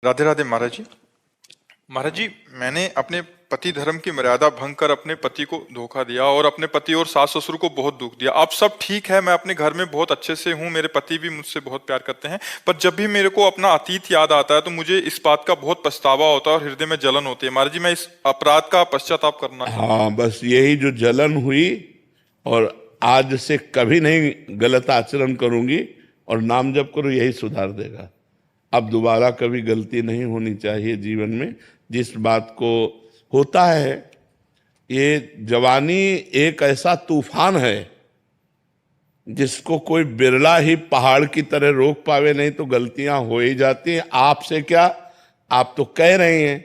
राधे राधे महाराज जी। महाराज जी, मैंने अपने पति धर्म की मर्यादा भंग कर अपने पति को धोखा दिया और अपने पति और सास ससुर को बहुत दुख दिया। अब सब ठीक है, मैं अपने घर में बहुत अच्छे से हूँ, मेरे पति भी मुझसे बहुत प्यार करते हैं, पर जब भी मेरे को अपना अतीत याद आता है तो मुझे इस बात का बहुत पछतावा होता है और हृदय में जलन होती है। महाराज जी, मैं इस अपराध का पश्चाताप करना चाहता हूँ। हाँ, बस यही जो जलन हुई, और आज से कभी नहीं गलत आचरण करूंगी और नाम जप करो, यही सुधार देगा। अब दोबारा कभी गलती नहीं होनी चाहिए जीवन में। जिस बात को होता है, ये जवानी एक ऐसा तूफान है जिसको कोई बिरला ही पहाड़ की तरह रोक पावे, नहीं तो गलतियां हो ही जाती हैं। आपसे क्या, आप तो कह रहे हैं,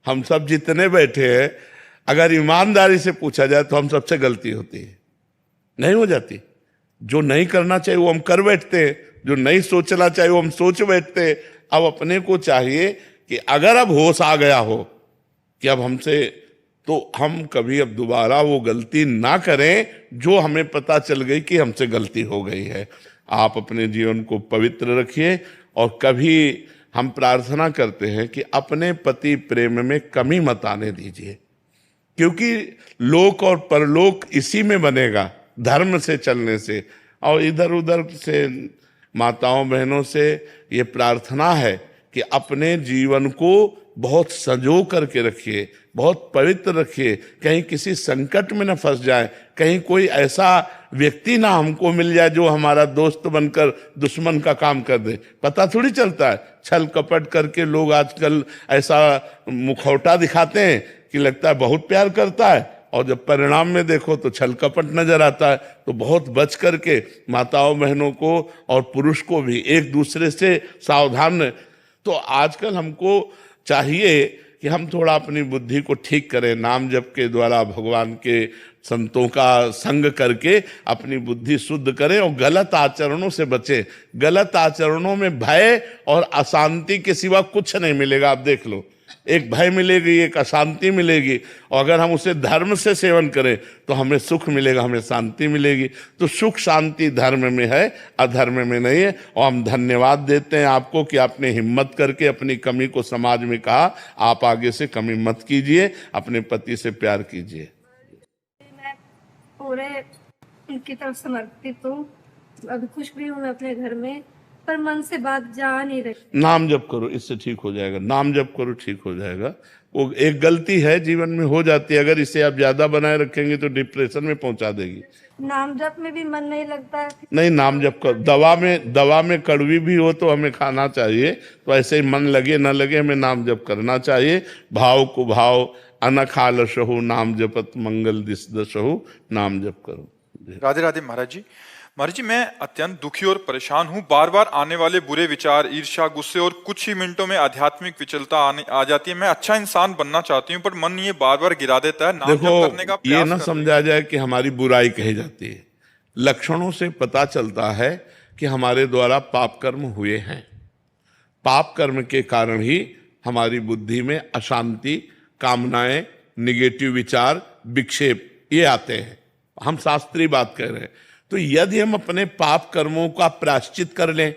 हम सब जितने बैठे हैं, अगर ईमानदारी से पूछा जाए तो हम सबसे गलती होती है, नहीं हो जाती। जो नहीं करना चाहिए वो हम कर बैठते हैं, जो नहीं सोचना चाहिए वो हम सोच बैठते हैं। अब अपने को चाहिए कि अगर अब होश आ गया हो कि अब हमसे, तो हम कभी अब दोबारा वो गलती ना करें जो हमें पता चल गई कि हमसे गलती हो गई है। आप अपने जीवन को पवित्र रखिए और कभी हम प्रार्थना करते हैं कि अपने पति प्रेम में कमी मत आने दीजिए, क्योंकि लोक और परलोक इसी में बनेगा, धर्म से चलने से। और इधर उधर से माताओं बहनों से ये प्रार्थना है कि अपने जीवन को बहुत संजो करके रखिए, बहुत पवित्र रखिए, कहीं किसी संकट में न फंस जाए, कहीं कोई ऐसा व्यक्ति ना हमको मिल जाए जो हमारा दोस्त बनकर दुश्मन का काम कर दे। पता थोड़ी चलता है, छल कपट करके लोग आजकल ऐसा मुखौटा दिखाते हैं कि लगता है बहुत प्यार करता है, और जब परिणाम में देखो तो छल कपट नजर आता है। तो बहुत बच करके माताओं बहनों को और पुरुष को भी एक दूसरे से सावधान। तो आजकल हमको चाहिए कि हम थोड़ा अपनी बुद्धि को ठीक करें, नाम जप के द्वारा भगवान के संतों का संग करके अपनी बुद्धि शुद्ध करें और गलत आचरणों से बचें। गलत आचरणों में भय और अशांति के सिवा कुछ नहीं मिलेगा। आप देख लो, एक भय मिलेगी, एक अशांति मिलेगी, और अगर हम उसे धर्म से सेवन करें तो हमें सुख मिलेगा, हमें शांति मिलेगी। तो सुख शांति धर्म में है, अधर्म में नहीं है। और हम धन्यवाद देते हैं आपको कि आपने हिम्मत करके अपनी कमी को समाज में कहा। आप आगे से कमी मत कीजिए, अपने पति से प्यार कीजिए। मैं पूरे उनकी तरफ समर्पित हूँ। अभी खुश भी हूँ मैं अपने घर में, पर मन से बात जा नहीं रही। नाम जप करो, इससे ठीक हो जाएगा। नाम जप करो, ठीक हो जाएगा। वो एक गलती है, जीवन में हो जाती है, अगर इसे आप ज्यादा बनाए रखेंगे तो डिप्रेशन में पहुंचा देगी। नाम जप में भी मन नहीं लगता है। नहीं, नाम जप कर। दवा में कड़वी भी हो तो हमें खाना चाहिए, तो ऐसे ही मन लगे ना लगे हमें नाम जप करना चाहिए। भाव को भाव अनखालसहु नाम जपत मंगल दिसदसहु, नाम जप करो। राधे राधे महाराज जी। महाराज जी, मैं अत्यंत दुखी और परेशान हूँ। बार बार आने वाले बुरे विचार, ईर्ष्या, गुस्से और कुछ ही मिनटों में आध्यात्मिक विचलता आ जाती है। मैं अच्छा इंसान बनना चाहती हूँ, पर मन ये बार बार गिरा देता है। नाम जप करने का देखो, ये प्रयास ना समझा जाए कि हमारी बुराई कही जाती है। लक्षणों से पता चलता है कि हमारे द्वारा पाप कर्म हुए हैं। पाप कर्म के कारण ही हमारी बुद्धि में अशांति, कामनाएं, निगेटिव विचार, विक्षेप ये आते हैं। हम शास्त्रीय बात कह रहे हैं। तो यदि हम अपने पाप कर्मों का प्रायश्चित कर लें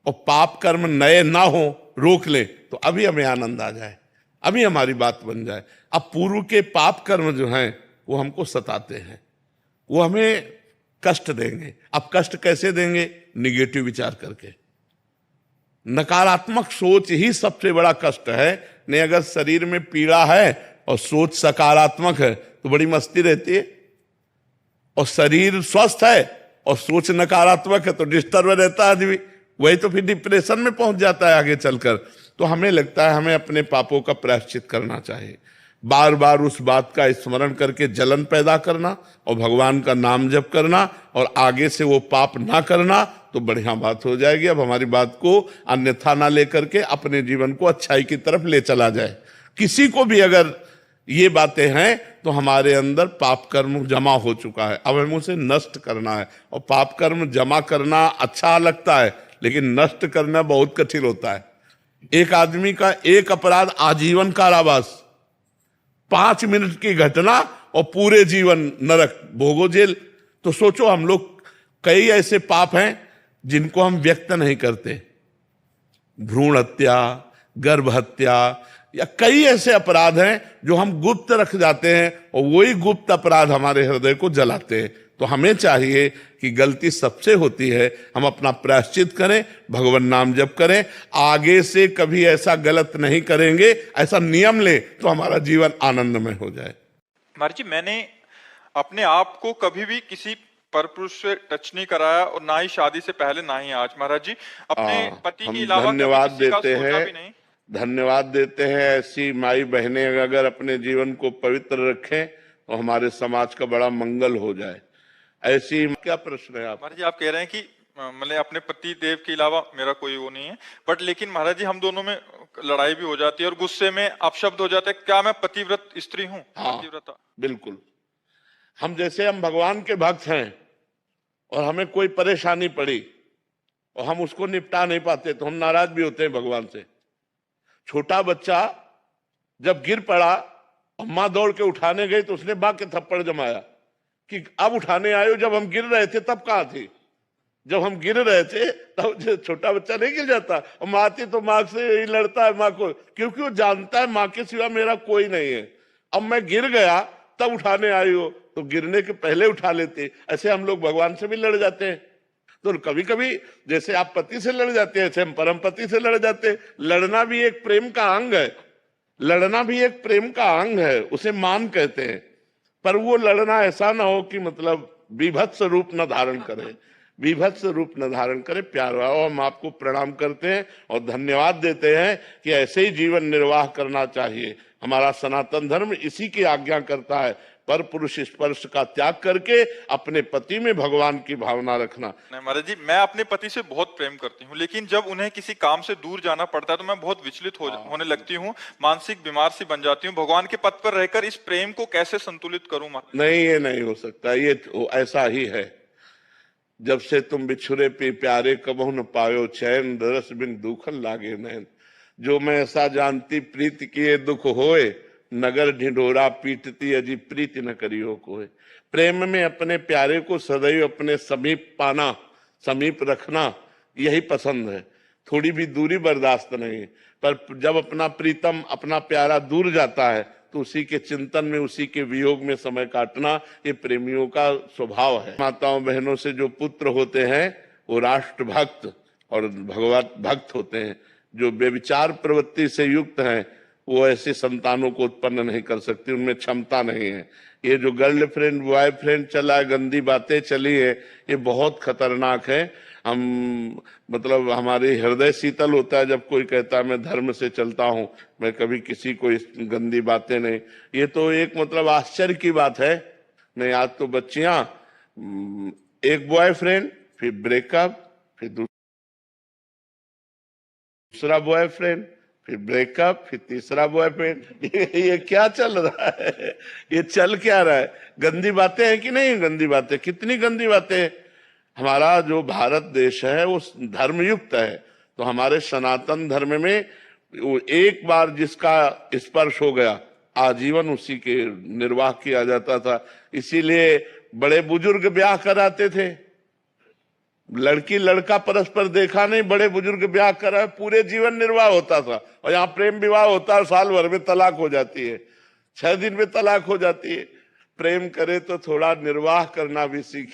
और पाप कर्म नए ना हो, रोक लें, तो अभी हमें आनंद आ जाए, अभी हमारी बात बन जाए। अब पूर्व के पाप कर्म जो हैं वो हमको सताते हैं, वो हमें कष्ट देंगे। अब कष्ट कैसे देंगे? निगेटिव विचार करके। नकारात्मक सोच ही सबसे बड़ा कष्ट है। नहीं, अगर शरीर में पीड़ा है और सोच सकारात्मक है तो बड़ी मस्ती रहती है, और शरीर स्वस्थ है और सोच नकारात्मक है तो डिस्टर्ब रहता है आदमी। वही तो फिर डिप्रेशन में पहुंच जाता है आगे चलकर। तो हमें लगता है हमें अपने पापों का प्रायश्चित करना चाहिए, बार बार उस बात का स्मरण करके जलन पैदा करना और भगवान का नाम जप करना, और आगे से वो पाप ना करना, तो बढ़िया बात हो जाएगी। अब हमारी बात को अन्यथा ना लेकर के अपने जीवन को अच्छाई की तरफ ले चला जाए। किसी को भी अगर ये बातें हैं तो हमारे अंदर पाप कर्म जमा हो चुका है, अब हमें उसे नष्ट करना है। और पाप कर्म जमा करना अच्छा लगता है, लेकिन नष्ट करना बहुत कठिन होता है। एक आदमी का एक अपराध आजीवन कारावास, 5 मिनट की घटना और पूरे जीवन नरक भोगो, जेल। तो सोचो, हम लोग कई ऐसे पाप हैं जिनको हम व्यक्त नहीं करते। भ्रूण हत्या, गर्भ हत्या या कई ऐसे अपराध हैं जो हम गुप्त रख जाते हैं और वही गुप्त अपराध हमारे हृदय को जलाते हैं। तो हमें चाहिए कि गलती सबसे होती है, हम अपना प्रायश्चित करें, भगवान नाम जप करें, आगे से कभी ऐसा गलत नहीं करेंगे, ऐसा नियम ले तो हमारा जीवन आनंदमय हो जाए। महाराज जी, मैंने अपने आप को कभी भी किसी परपुरुष से टच नहीं कराया और ना ही शादी से पहले ना ही आज। महाराज जी, अपने पति हम के अलावा धन्यवाद कभी किसी का देते सोचा हैं, भी नहीं। धन्यवाद देते हैं। ऐसी माई बहनें अगर अपने जीवन को पवित्र रखें तो हमारे समाज का बड़ा मंगल हो जाए। ऐसी क्या प्रश्न है आप? महाराज जी, आप कह रहे हैं कि मतलब अपने पति देव के अलावा मेरा कोई वो नहीं है, बट लेकिन महाराज जी हम दोनों में लड़ाई भी हो जाती है और गुस्से में अपशब्द हो जाते हैं। क्या मैं पतिव्रत स्त्री हूँ? हाँ, पतिव्रता बिल्कुल। हम भगवान के भक्त हैं और हमें कोई परेशानी पड़ी और हम उसको निपटा नहीं पाते तो हम नाराज भी होते हैं भगवान से। छोटा बच्चा जब गिर पड़ा और मां दौड़ के उठाने गई तो उसने बाग के थप्पड़ जमाया कि अब उठाने आयो, जब हम गिर रहे थे तब कहां थी? जब हम गिर रहे थे तब छोटा बच्चा नहीं गिर जाता, और माँ थी तो माँ से ही लड़ता है माँ को, क्योंकि वो जानता है माँ के सिवा मेरा कोई नहीं है। अब मैं गिर गया तब उठाने आई हो, तो गिरने के पहले उठा लेते। ऐसे हम लोग भगवान से भी लड़ जाते हैं। तो कभी कभी जैसे आप पति से लड़ जाते हैं, ऐसे हम परम पति से लड़ जाते हैं। लड़ना भी एक प्रेम का अंग है, लड़ना भी एक प्रेम का अंग है, उसे मान कहते हैं। पर वो लड़ना ऐसा ना हो कि मतलब विभत्स रूप न धारण करे, विभत्स रूप न धारण करे। प्यार भाव हम आपको प्रणाम करते हैं और धन्यवाद देते हैं कि ऐसे ही जीवन निर्वाह करना चाहिए। हमारा सनातन धर्म इसी की आज्ञा करता है, पर पुरुष स्पर्श का त्याग करके अपने पति में भगवान की भावना रखना। नहीं महाराज जी, मैं अपने पति से बहुत प्रेम करती हूँ, लेकिन जब उन्हें किसी काम से दूर जाना पड़ता है तो मैं बहुत विचलित होने लगती हूँ, मानसिक बीमार सी बन जाती हूँ। भगवान के पद पर रहकर इस प्रेम को कैसे संतुलित करूं? नहीं, ये नहीं हो सकता, ये ऐसा ही है। जब से तुम बिछुरे पे प्यारे कबहु न पायो चैन, रस बिन दुखन लागे नैन। जो मैं ऐसा जानती प्रीति किए दुख होए, नगर ढिढोरा पीटती अजी प्रीति न करियो कोई। प्रेम में अपने प्यारे को सदैव अपने समीप पाना, समीप रखना, यही पसंद है। थोड़ी भी दूरी बर्दाश्त नहीं। पर जब अपना प्रीतम, अपना प्यारा दूर जाता है तो उसी के चिंतन में, उसी के वियोग में समय काटना, ये प्रेमियों का स्वभाव है। माताओं बहनों से जो पुत्र होते हैं वो राष्ट्र भक्त और भगवत भक्त होते हैं। जो बेविचार प्रवृत्ति से युक्त हैं वो ऐसे संतानों को उत्पन्न नहीं कर सकती, उनमें क्षमता नहीं है। ये जो गर्लफ्रेंड बॉयफ्रेंड चला है, गंदी बातें चली है, ये बहुत खतरनाक है। हम मतलब हमारे हृदय शीतल होता है जब कोई कहता है मैं धर्म से चलता हूं, मैं कभी किसी को इस गंदी बातें नहीं। ये तो एक मतलब आश्चर्य की बात है। नहीं, आज तो बच्चियां एक बॉयफ्रेंड, फिर ब्रेकअप, फिर दूसरा बॉयफ्रेंड, फिर ब्रेकअप, फिर तीसरा बॉयफ्रेंड। ये क्या चल रहा है? ये चल क्या रहा है? गंदी बातें हैं कि नहीं? गंदी बातें, कितनी गंदी बातें। हमारा जो भारत देश है वो धर्मयुक्त है, तो हमारे सनातन धर्म में वो एक बार जिसका स्पर्श हो गया आजीवन उसी के निर्वाह किया जाता था। इसीलिए बड़े बुजुर्ग ब्याह कराते थे। लड़की लड़का परस्पर देखा नहीं, बड़े बुजुर्ग ब्याह करा, पूरे जीवन निर्वाह होता था। और यहाँ प्रेम विवाह होता है, साल भर में तलाक हो जाती है, 6 दिन में तलाक हो जाती है। प्रेम करे तो थोड़ा निर्वाह करना भी सीखे।